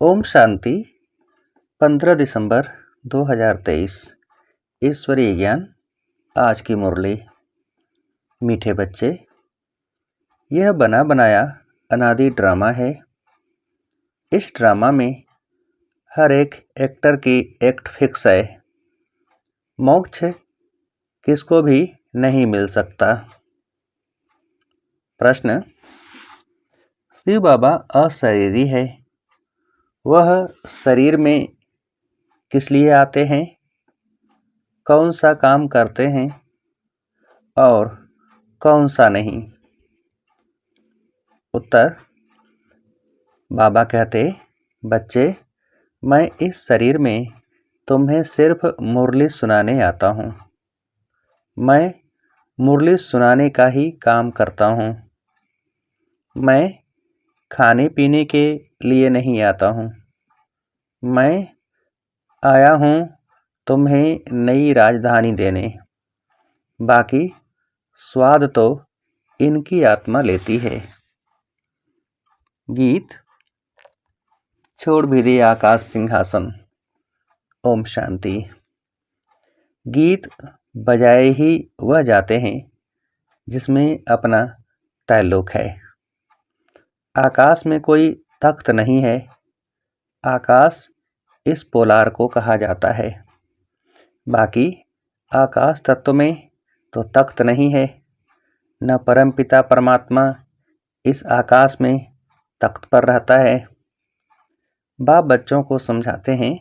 ओम शांति। 15 दिसंबर 2023। ईश्वरीय ज्ञान। आज की मुरली। मीठे बच्चे, यह बना बनाया अनादि ड्रामा है। इस ड्रामा में हर एक एक्टर की एक्ट फिक्स है। मोक्ष किसको भी नहीं मिल सकता। प्रश्न: शिव बाबा अशरीरी है, वह शरीर में किस लिए आते हैं, कौन सा काम करते हैं और कौन सा नहीं। उत्तर: बाबा कहते, बच्चे, मैं इस शरीर में तुम्हें सिर्फ मुरली सुनाने आता हूँ। मैं मुरली सुनाने का ही काम करता हूँ। मैं खाने पीने के लिए नहीं आता हूँ। मैं आया हूँ तुम्हें नई राजधानी देने। बाकी स्वाद तो इनकी आत्मा लेती है। गीत। छोड़ भी दे आकाश सिंहासन। ओम शांति। गीत बजाए ही वह जाते हैं जिसमें अपना ताल्लुक है। आकाश में कोई तख्त नहीं है। आकाश इस पोलार को कहा जाता है। बाकी आकाश तत्व में तो तख्त नहीं है, न परमपिता परमात्मा इस आकाश में तख्त पर रहता है। बाप बच्चों को समझाते हैं,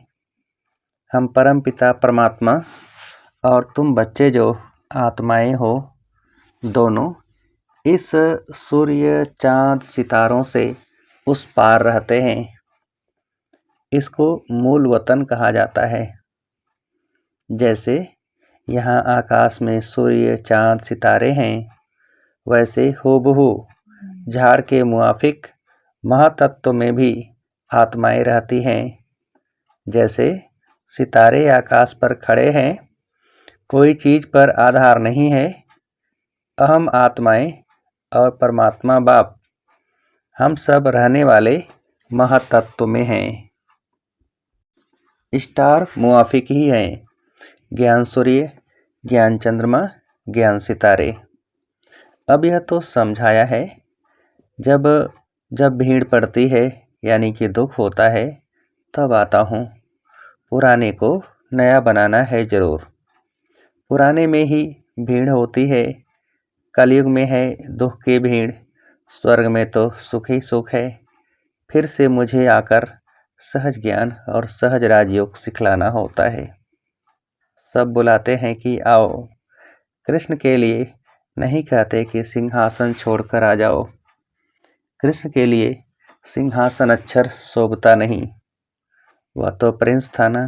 हम परमपिता परमात्मा और तुम बच्चे जो आत्माएं हो, दोनों इस सूर्य चांद सितारों से उस पार रहते हैं। इसको मूल वतन कहा जाता है। जैसे यहाँ आकाश में सूर्य चांद सितारे हैं, वैसे हूबहू झाड़ के मुआफिक महातत्व में भी आत्माएं रहती हैं। जैसे सितारे आकाश पर खड़े हैं, कोई चीज पर आधार नहीं है। अहम आत्माएं और परमात्मा बाप, हम सब रहने वाले महातत्व में हैं। स्टार मुआफिक ही हैं। ज्ञान सूर्य, ज्ञान चंद्रमा, ज्ञान सितारे। अब यह तो समझाया है, जब भीड़ पड़ती है यानी कि दुख होता है, तब आता हूँ। पुराने को नया बनाना है जरूर। पुराने में ही भीड़ होती है, कलयुग में है दुख की भीड़, स्वर्ग में तो सुख ही सुख है। फिर से मुझे आकर सहज ज्ञान और सहज राजयोग सिखलाना होता है। सब बुलाते हैं कि आओ। कृष्ण के लिए नहीं कहते कि सिंहासन छोड़कर आ जाओ। कृष्ण के लिए सिंहासन अक्षर शोभता नहीं, वह तो प्रिंस था ना।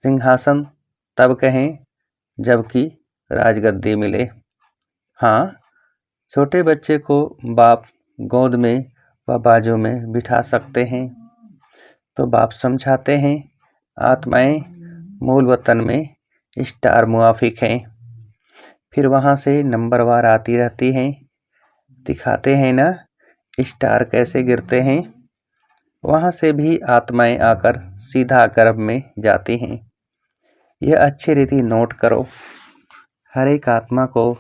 सिंहासन तब कहें जबकि राजगद्दी मिले। हाँ, छोटे बच्चे को बाप गोद में व बाजू में बिठा सकते हैं। तो बाप समझाते हैं, आत्माएं मूल वतन में स्टार मुआफिक हैं। फिर वहाँ से नंबरवार आती रहती हैं। दिखाते हैं ना स्टार कैसे गिरते हैं। वहाँ से भी आत्माएं आकर सीधा गर्भ में जाती हैं। यह अच्छी रीति नोट करो। हर एक आत्मा को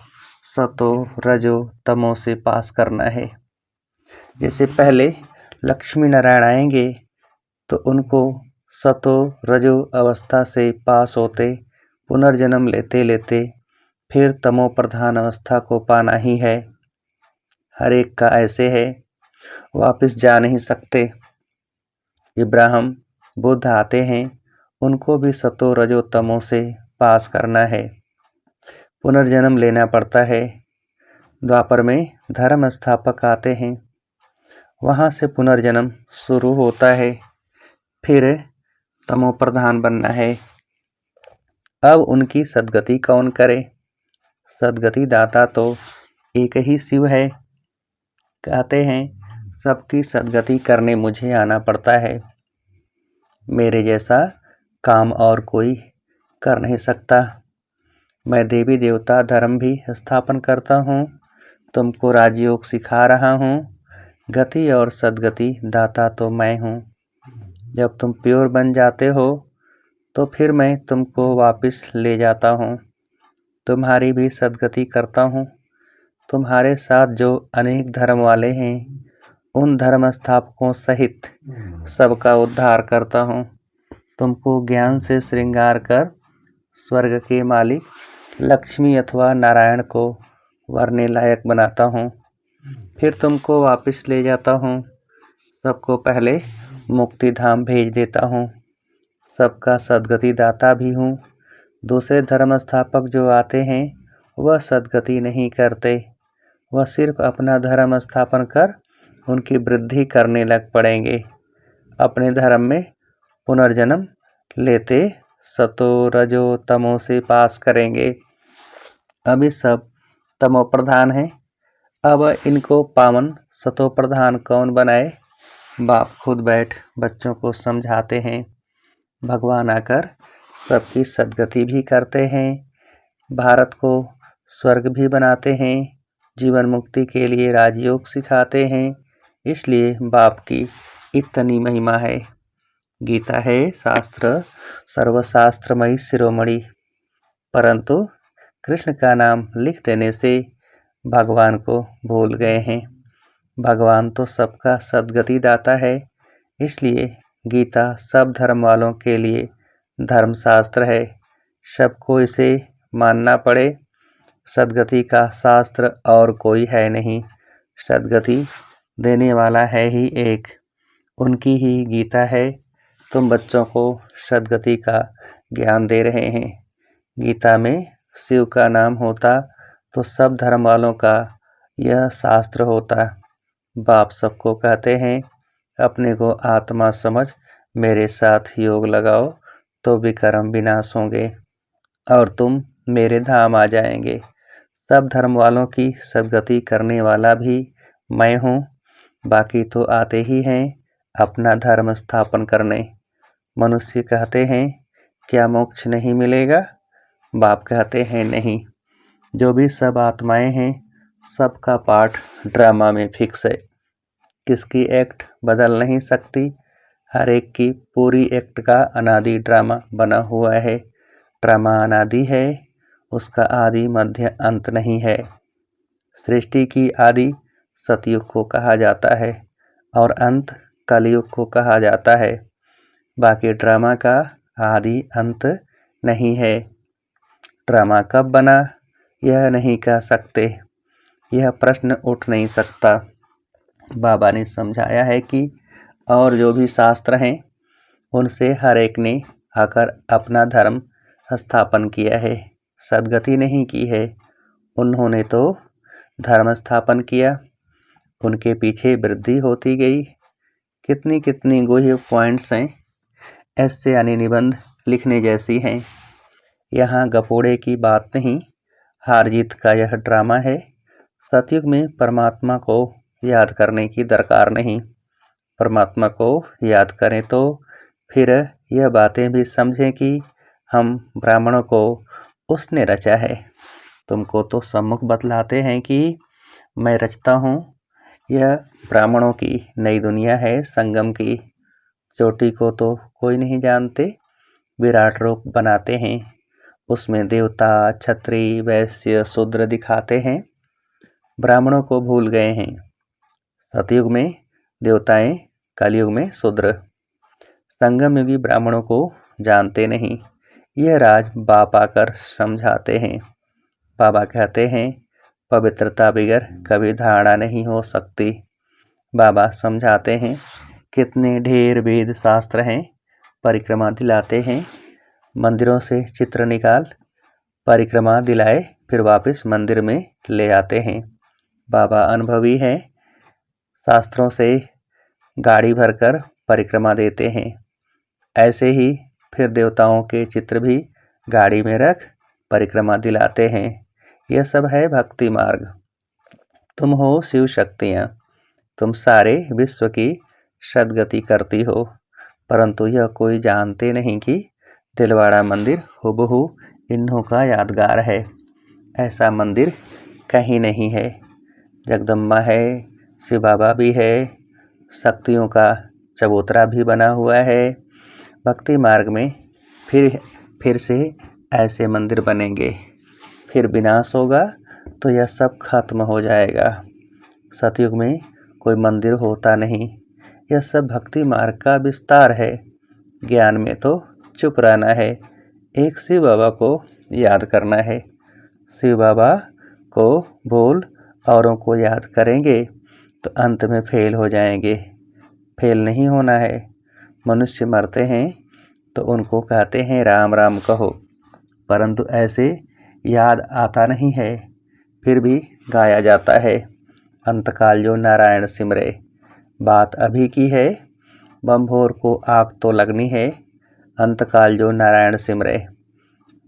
सतो रजो तमो से पास करना है। जैसे पहले लक्ष्मी नारायण आएंगे तो उनको सतो रजो अवस्था से पास होते पुनर्जन्म लेते लेते फिर तमो प्रधान अवस्था को पाना ही है। हर एक का ऐसे है, वापस जा नहीं सकते। इब्राहिम बुद्ध आते हैं, उनको भी सतो रजो तमो से पास करना है, पुनर्जन्म लेना पड़ता है। द्वापर में धर्म स्थापक आते हैं, वहाँ से पुनर्जन्म शुरू होता है, फिर तमो प्रधान बनना है। अब उनकी सद्गति कौन करे? सद्गति दाता तो एक ही शिव है। कहते हैं सबकी सद्गति करने मुझे आना पड़ता है। मेरे जैसा काम और कोई कर नहीं सकता। मैं देवी देवता धर्म भी स्थापन करता हूँ, तुमको राजयोग सिखा रहा हूँ। गति और सद्गति दाता तो मैं हूँ। जब तुम प्योर बन जाते हो तो फिर मैं तुमको वापस ले जाता हूँ, तुम्हारी भी सद्गति करता हूँ। तुम्हारे साथ जो अनेक धर्म वाले हैं उन धर्म स्थापकों सहित सबका उद्धार करता हूँ। तुमको ज्ञान से श्रृंगार कर स्वर्ग के मालिक लक्ष्मी अथवा नारायण को वरने लायक बनाता हूँ। फिर तुमको वापस ले जाता हूँ। सबको पहले मुक्ति धाम भेज देता हूँ। सबका सद्गति दाता भी हूँ। दूसरे धर्म स्थापक जो आते हैं वह सद्गति नहीं करते, वह सिर्फ अपना धर्म स्थापन कर उनकी वृद्धि करने लग पड़ेंगे। अपने धर्म में पुनर्जन्म लेते सतो रजो तमो से पास करेंगे। अभी सब तमो प्रधान है, अब इनको पावन सतो प्रधान कौन बनाए। बाप खुद बैठ बच्चों को समझाते हैं। भगवान आकर सबकी सद्गति भी करते हैं, भारत को स्वर्ग भी बनाते हैं, जीवन मुक्ति के लिए राजयोग सिखाते हैं। इसलिए बाप की इतनी महिमा है। गीता है शास्त्र सर्वशास्त्रमयी शिरोमणि, परंतु कृष्ण का नाम लिख देने से भगवान को भूल गए हैं। भगवान तो सबका सद्गति दाता है, इसलिए गीता सब धर्म वालों के लिए धर्मशास्त्र है। सबको इसे मानना पड़े। सद्गति का शास्त्र और कोई है नहीं, सद्गति देने वाला है ही एक, उनकी ही गीता है। तुम बच्चों को सद्गति का ज्ञान दे रहे हैं। गीता में शिव का नाम होता तो सब धर्म वालों का यह शास्त्र होता। बाप सबको कहते हैं अपने को आत्मा समझ मेरे साथ योग लगाओ तो विकर्म विनाश होंगे और तुम मेरे धाम आ जाएंगे। सब धर्म वालों की सद्गति करने वाला भी मैं हूँ, बाकी तो आते ही हैं अपना धर्म स्थापन करने। मनुष्य कहते हैं क्या मोक्ष नहीं मिलेगा। बाप कहते हैं नहीं, जो भी सब आत्माएं हैं सबका पार्ट ड्रामा में फिक्स है, किसकी एक्ट बदल नहीं सकती। हर एक की पूरी एक्ट का अनादि ड्रामा बना हुआ है। ड्रामा अनादि है, उसका आदि मध्य अंत नहीं है। सृष्टि की आदि सतयुग को कहा जाता है और अंत कलयुग को कहा जाता है। बाकी ड्रामा का आदि अंत नहीं है। ड्रामा कब बना यह नहीं कह सकते, यह प्रश्न उठ नहीं सकता। बाबा ने समझाया है कि और जो भी शास्त्र हैं उनसे हर एक ने आकर अपना धर्म स्थापन किया है, सद्गति नहीं की है। उन्होंने तो धर्म स्थापन किया, उनके पीछे वृद्धि होती गई। कितनी कितनी गुह्य पॉइंट्स हैं, ऐसे यानी निबंध लिखने जैसी हैं। यहाँ गपोड़े की बात नहीं, हार जीत का यह ड्रामा है। सतयुग में परमात्मा को याद करने की दरकार नहीं। परमात्मा को याद करें तो फिर यह बातें भी समझें कि हम ब्राह्मणों को उसने रचा है। तुमको तो सम्मुख बतलाते हैं कि मैं रचता हूँ। यह ब्राह्मणों की नई दुनिया है, संगम की। चोटी को तो कोई नहीं जानते, विराट रूप बनाते हैं, उसमें देवता क्षत्रिय वैश्य शूद्र दिखाते हैं। ब्राह्मणों को भूल गए हैं। सतयुग में देवताएं, कलयुग में शूद्र। संगम युगी ब्राह्मणों को जानते नहीं। यह राज बाप आकर समझाते हैं। बाबा कहते हैं पवित्रता बगैर कभी धारणा नहीं हो सकती। बाबा समझाते हैं कितने ढेर वेद शास्त्र हैं, परिक्रमा दिलाते हैं। मंदिरों से चित्र निकाल परिक्रमा दिलाए, फिर वापस मंदिर में ले आते हैं। बाबा अनुभवी हैं, शास्त्रों से गाड़ी भरकर परिक्रमा देते हैं। ऐसे ही फिर देवताओं के चित्र भी गाड़ी में रख परिक्रमा दिलाते हैं। यह सब है भक्ति मार्ग। तुम हो शिव शक्तियाँ, तुम सारे विश्व की सद्गति करती हो, परंतु यह कोई जानते नहीं कि दिलवाड़ा मंदिर हुबहू इन्हों का यादगार है। ऐसा मंदिर कहीं नहीं है। जगदम्बा है, शिव बाबा भी है, शक्तियों का चबूतरा भी बना हुआ है। भक्ति मार्ग में फिर से ऐसे मंदिर बनेंगे, फिर विनाश होगा तो यह सब खत्म हो जाएगा। सतयुग में कोई मंदिर होता नहीं, यह सब भक्ति मार्ग का विस्तार है। ज्ञान में तो चुप रहना है, एक शिव बाबा को याद करना है। शिव बाबा को भूल औरों को याद करेंगे तो अंत में फेल हो जाएंगे। फेल नहीं होना है। मनुष्य मरते हैं तो उनको कहते हैं राम राम कहो, परंतु ऐसे याद आता नहीं है, फिर भी गाया जाता है अंतकाल जो नारायण सिमरे। बात अभी की है, बम्भोर को आग तो लगनी है, अंतकाल जो नारायण सिमरे।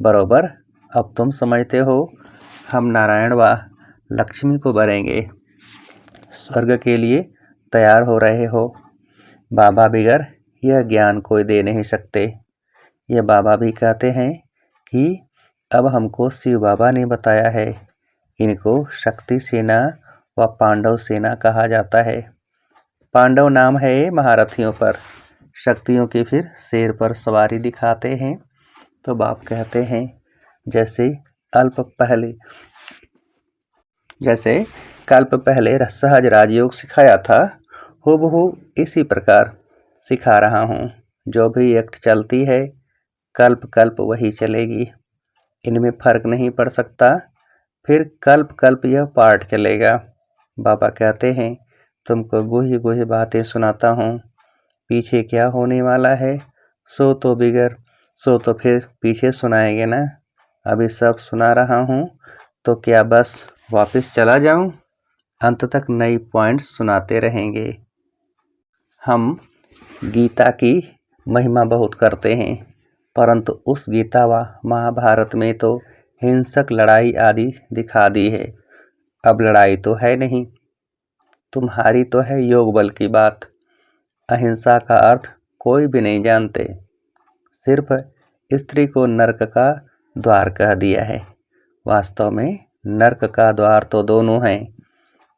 बरोबर अब तुम समझते हो, हम नारायण व लक्ष्मी को भरेंगे, स्वर्ग के लिए तैयार हो रहे हो। बाबा बिगर यह ज्ञान कोई दे नहीं सकते। यह बाबा भी कहते हैं कि अब हमको शिव बाबा ने बताया है। इनको शक्ति सेना व पांडव सेना कहा जाता है। पांडव नाम है महारथियों पर, शक्तियों की फिर शेर पर सवारी दिखाते हैं। तो बाप कहते हैं जैसे कल्प पहले सहज राजयोग सिखाया था, हूबहू इसी प्रकार सिखा रहा हूँ। जो भी एक्ट चलती है कल्प कल्प वही चलेगी, इनमें फर्क नहीं पड़ सकता। फिर कल्प कल्प यह पार्ट चलेगा। बाबा कहते हैं तुमको गुही गुही बातें सुनाता हूँ, पीछे क्या होने वाला है सो तो फिर पीछे सुनाएंगे ना। अभी सब सुना रहा हूँ तो क्या बस वापस चला जाऊँ? अंत तक नई पॉइंट्स सुनाते रहेंगे। हम गीता की महिमा बहुत करते हैं, परंतु उस गीता व महाभारत में तो हिंसक लड़ाई आदि दिखा दी है। अब लड़ाई तो है नहीं, तुम्हारी तो है योग बल की बात। अहिंसा का अर्थ कोई भी नहीं जानते, सिर्फ स्त्री को नरक का द्वार कह दिया है। वास्तव में नरक का द्वार तो दोनों हैं।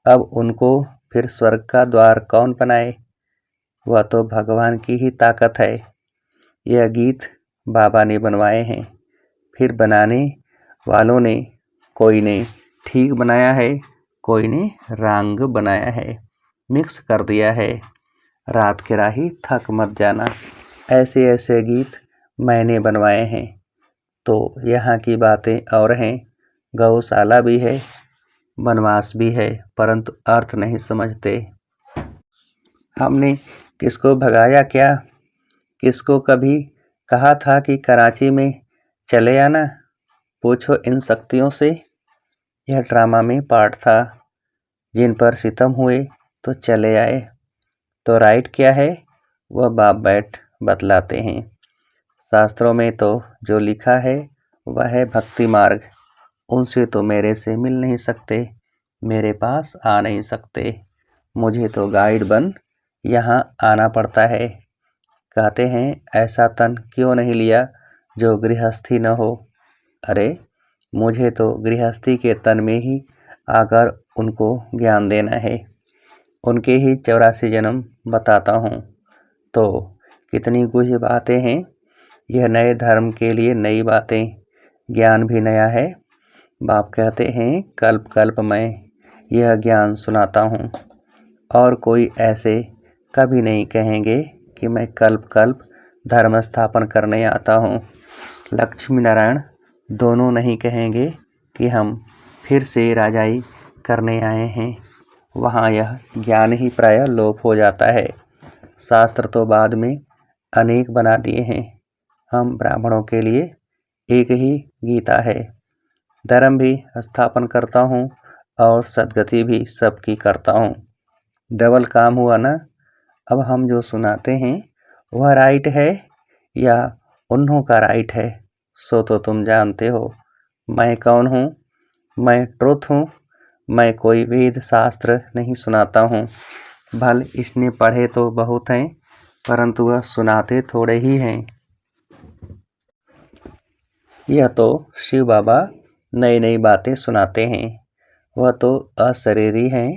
अब उनको फिर स्वर्ग का द्वार कौन बनाए? वह तो भगवान की ही ताकत है। यह गीत बाबा ने बनवाए हैं, फिर बनाने वालों ने कोई ने ठीक बनाया है, कोई ने रंग बनाया है, मिक्स कर दिया है। रात के राही थक मत जाना, ऐसे ऐसे गीत मैंने बनवाए हैं। तो यहाँ की बातें और हैं, गौशाला भी है, वनवास भी है, परंतु अर्थ नहीं समझते। हमने किसको भगाया क्या? किसको कभी कहा था कि कराची में चले आना? पूछो इन शक्तियों से। यह ड्रामा में पार्ट था, जिन पर सितम हुए तो चले आए। तो राइट क्या है वह बाप बैठ बतलाते हैं। शास्त्रों में तो जो लिखा है वह है भक्ति मार्ग। उनसे तो मेरे से मिल नहीं सकते, मेरे पास आ नहीं सकते। मुझे तो गाइड बन यहाँ आना पड़ता है। कहते हैं ऐसा तन क्यों नहीं लिया जो गृहस्थी न हो? अरे मुझे तो गृहस्थी के तन में ही आकर उनको ज्ञान देना है। उनके ही 84 जन्म बताता हूँ। तो कितनी गुह्य बातें हैं। यह नए धर्म के लिए नई बातें, ज्ञान भी नया है। बाप कहते हैं कल्प कल्प मैं यह ज्ञान सुनाता हूँ, और कोई ऐसे कभी नहीं कहेंगे कि मैं कल्प कल्प धर्म स्थापन करने आता हूँ। लक्ष्मी नारायण दोनों नहीं कहेंगे कि हम फिर से राजाई करने आए हैं। वहाँ यह ज्ञान ही प्राय लोप हो जाता है। शास्त्र तो बाद में अनेक बना दिए हैं। हम ब्राह्मणों के लिए एक ही गीता है। धर्म भी स्थापन करता हूँ और सद्गति भी सबकी करता हूँ। डबल काम हुआ ना। अब हम जो सुनाते हैं वह राइट है या उन्हों का राइट है, सो तो तुम जानते हो। मैं कौन हूँ? मैं ट्रुथ हूँ। मैं कोई वेद शास्त्र नहीं सुनाता हूँ। भल इसने पढ़े तो बहुत हैं, परंतु वह सुनाते थोड़े ही हैं। यह तो शिव बाबा नई नई बातें सुनाते हैं। वह तो अशरीरी हैं,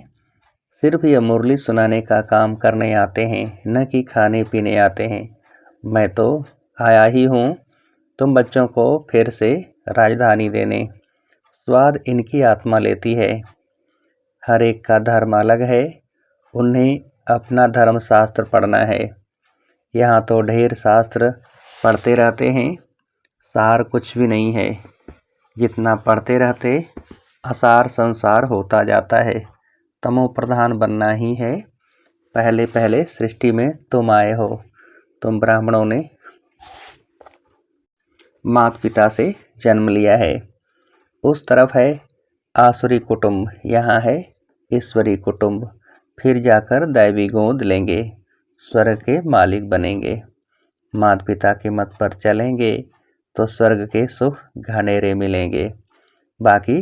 सिर्फ ये मुरली सुनाने का काम करने आते हैं, न कि खाने पीने आते हैं। मैं तो आया ही हूँ तुम बच्चों को फिर से राजधानी देने। स्वाद इनकी आत्मा लेती है। हर एक का धर्म अलग है, उन्हें अपना धर्मशास्त्र पढ़ना है। यहाँ तो ढेर शास्त्र पढ़ते रहते हैं, सार कुछ भी नहीं है। जितना पढ़ते रहते असार संसार होता जाता है। तमो प्रधान बनना ही है। पहले पहले सृष्टि में तुम आए हो। तुम ब्राह्मणों ने माता पिता से जन्म लिया है। उस तरफ है आसुरी कुटुंब, यहाँ है ईश्वरी कुटुंब। फिर जाकर दैवी गोद लेंगे, स्वर्ग के मालिक बनेंगे। माता पिता के मत पर चलेंगे तो स्वर्ग के सुख घनेरे मिलेंगे। बाकी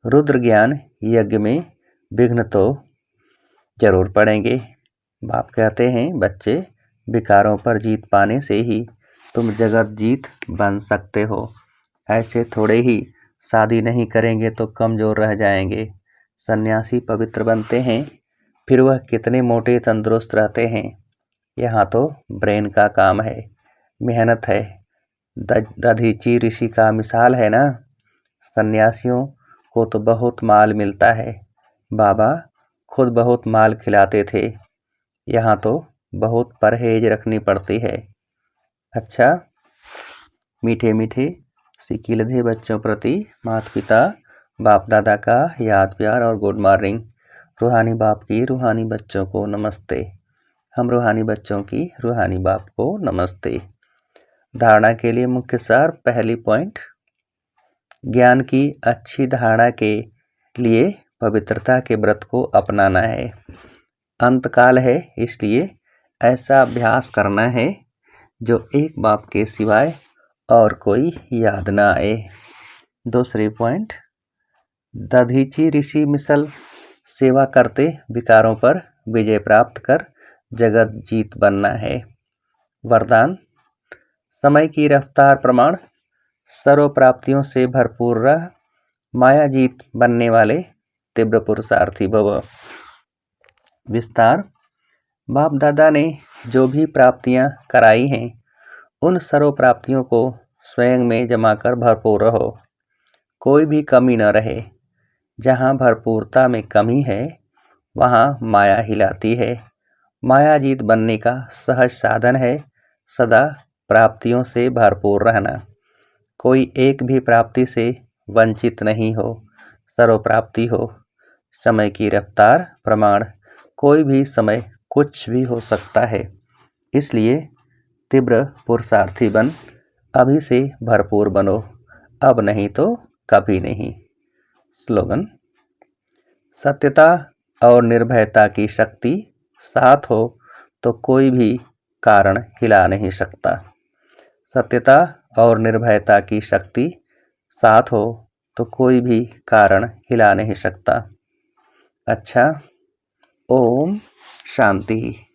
रुद्र ज्ञान यज्ञ में विघ्न तो जरूर पड़ेंगे। बाप कहते हैं, बच्चे विकारों पर जीत पाने से ही तुम जगत जीत बन सकते हो। ऐसे थोड़े ही शादी नहीं करेंगे तो कमजोर रह जाएंगे। सन्यासी पवित्र बनते हैं, फिर वह कितने मोटे तंदुरुस्त रहते हैं। यहाँ तो ब्रेन का काम है, मेहनत है। दधीची ऋषि का मिसाल है ना। सन्यासियों को तो बहुत माल मिलता है। बाबा खुद बहुत माल खिलाते थे। यहाँ तो बहुत परहेज रखनी पड़ती है। अच्छा, मीठे मीठे सिकिलधे बच्चों प्रति माता पिता बाप दादा का याद प्यार और गुड मॉर्निंग। रूहानी बाप की रूहानी बच्चों को नमस्ते। हम रूहानी बच्चों की रूहानी बाप को नमस्ते। धारणा के लिए मुख्य सार। पहली पॉइंट, ज्ञान की अच्छी धारणा के लिए पवित्रता के व्रत को अपनाना है। अंतकाल है, इसलिए ऐसा अभ्यास करना है जो एक बाप के सिवाय और कोई याद ना आए। दूसरी पॉइंट, दधीची ऋषि मिसल सेवा करते विकारों पर विजय प्राप्त कर जगत जीत बनना है। वरदान, समय की रफ्तार प्रमाण, सर्व प्राप्तियों से भरपूर रह, माया जीत बनने वाले तीव्र पुरुषार्थी भव। विस्तार, बाप दादा ने जो भी प्राप्तियां कराई हैं, उन सर्व प्राप्तियों को स्वयं में जमा कर भरपूर रहो। कोई भी कमी न रहे। जहाँ भरपूरता में कमी है, वहाँ माया हिलाती है। माया जीत बनने का सहज साधन है सदा प्राप्तियों से भरपूर रहना। कोई एक भी प्राप्ति से वंचित नहीं हो, सर्व प्राप्ति हो। समय की रफ्तार प्रमाण, कोई भी समय कुछ भी हो सकता है, इसलिए तीव्र पुरुषार्थी बन। अभी से भरपूर बनो, अब नहीं तो कभी नहीं। स्लोगन, सत्यता और निर्भयता की शक्ति साथ हो तो कोई भी कारण हिला नहीं सकता। सत्यता और निर्भयता की शक्ति साथ हो तो कोई भी कारण हिला नहीं सकता। अच्छा, ओम शांति।